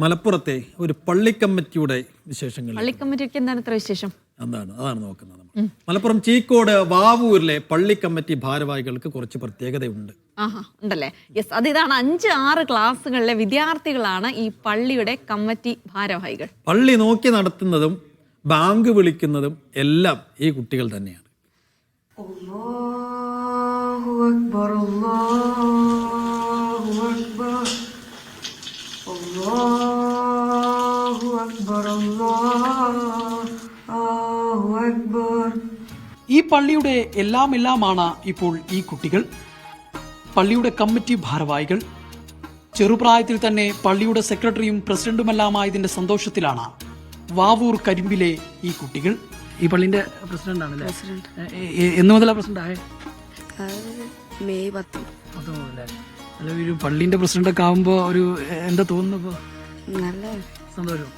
മലപ്പുറത്തെ ഒരു പള്ളിക്കമ്മിറ്റിയുടെ വിശേഷങ്ങൾ. പള്ളിക്കമ്മിറ്റിക്ക് എന്താണ് ഇത്ര വിശേഷം? അതാണ് നോക്കുന്നത് നമ്മൾ. മലപ്പുറം ചീക്കോട് വാവൂരിലെ പള്ളിക്കമ്മിറ്റി ഭാരവാഹികൾക്ക് കുറച്ച് പ്രത്യേകതയുണ്ട്. ഉണ്ടല്ലേ? യെസ്, ഇതാണ് 5-6 ക്ലാസ്സുകളിലെ വിദ്യാർത്ഥികളാണ് ഈ പള്ളിയുടെ കമ്മിറ്റി ഭാരവാഹികൾ. പള്ളി നോക്കി നടത്തുന്നതും ബാങ്ക് വിളിക്കുന്നതും എല്ലാം ഈ കുട്ടികൾ തന്നെയാണ്. അല്ലാഹു അക്ബർ, അല്ലാഹു അക്ബർ, അല്ലാഹു അക്ബർ, അല്ലാഹു അക്ബർ. ഈ പള്ളിയുടെ എല്ലാമാണ് ഇപ്പോൾ ഈ കുട്ടികൾ. പള്ളിയുടെ കമ്മിറ്റി ഭാരവാഹികൾ ചെറുപ്രായത്തിൽ തന്നെ പള്ളിയുടെ സെക്രട്ടറിയും പ്രസിഡന്റുമെല്ലാമായതിന്റെ സന്തോഷത്തിലാണ് വാവൂർ കരിമ്പിലെ ഈ കുട്ടികൾ. ഈ പള്ളിന്റെ പ്രസിഡന്റ് ആണല്ലേ? എന്ന് മുതലാ പ്രസിഡന്റ് ആയേ? മെയ് 10 മുതലേ. അല്ല, ഒരു പള്ളിന്റെ പ്രസിഡന്റ് ഒക്കെ ആവുമ്പോ ഒരു എന്താ തോന്നുന്നു? നല്ല സന്തോഷം.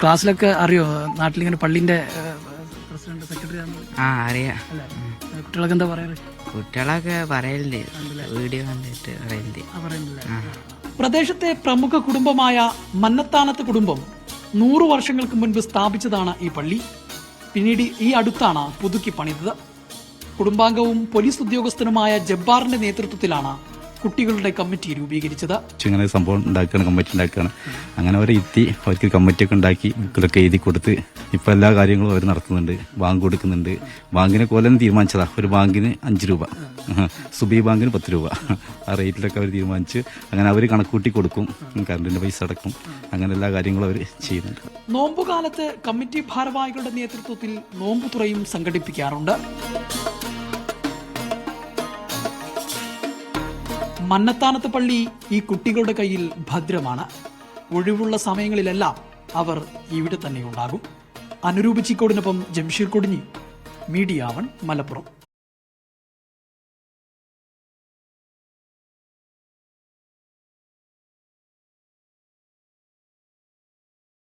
ക്ലാസ്സിലൊക്കെ അറിയോ നാട്ടിലിങ്ങനെ പള്ളിന്റെ പ്രസിഡന്റ് സെക്രട്ടറി ആണെന്ന്? അറിയാം. കുട്ടികളൊക്കെ എന്താ പറയാറ്? കുട്ടികളൊക്കെ പറയലുണ്ട്, വീഡിയോ കണ്ടിട്ട് പറയുന്നില്ല. പ്രദേശത്തെ പ്രമുഖ കുടുംബമായ മന്നത്താനത്ത് കുടുംബം 100 വർഷങ്ങൾക്ക് മുൻപ് സ്ഥാപിച്ചതാണ് ഈ പള്ളി. പിന്നീട് ഈ അടുത്താണ് പുതുക്കി പണിതത്. കുടുംബാംഗവും പോലീസ് ഉദ്യോഗസ്ഥനുമായ ജബ്ബാറിന്റെ നേതൃത്വത്തിലാണ് കുട്ടികളുടെ കമ്മിറ്റി രൂപീകരിച്ചത്. ഇങ്ങനെ സംഭവം ഉണ്ടാക്കുകയാണ്, കമ്മിറ്റി ഉണ്ടാക്കുകയാണ്. അങ്ങനെ അവരെ എത്തി അവർക്ക് കമ്മിറ്റിയൊക്കെ ഉണ്ടാക്കി ബുക്കിലൊക്കെ എഴുതി കൊടുത്ത് ഇപ്പം എല്ലാ കാര്യങ്ങളും അവർ നടത്തുന്നുണ്ട്. ബാങ്ക് കൊടുക്കുന്നുണ്ട്. ബാങ്കിനെ കൊല്ലം തീരുമാനിച്ചതാ. ഒരു ബാങ്കിന് 5 രൂപ, സുബി ബാങ്കിന് 10 രൂപ, ആ റേറ്റിലൊക്കെ അവർ തീരുമാനിച്ച് അങ്ങനെ അവർ കണക്കൂട്ടി കൊടുക്കും. കറണ്ടിന്റെ പൈസ അടക്കും. അങ്ങനെ എല്ലാ കാര്യങ്ങളും അവർ ചെയ്യുന്നുണ്ട്. നോമ്പുകാലത്ത് കമ്മിറ്റി ഭാരവാഹികളുടെ നേതൃത്വത്തിൽ നോമ്പുതുറയും സംഘടിപ്പിക്കാറുണ്ട്. മന്നത്താനത്ത് പള്ളി ഈ കുട്ടികളുടെ കയ്യിൽ ഭദ്രമാണ്. ഒഴിവുള്ള സമയങ്ങളിലെല്ലാം അവർ ഇവിടെ തന്നെ ഉണ്ടാകും. അനുരൂപ് ചിക്കോടിനൊപ്പം ജംഷീർ കൊടിഞ്ഞി, മീഡിയ 1 മലപ്പുറം.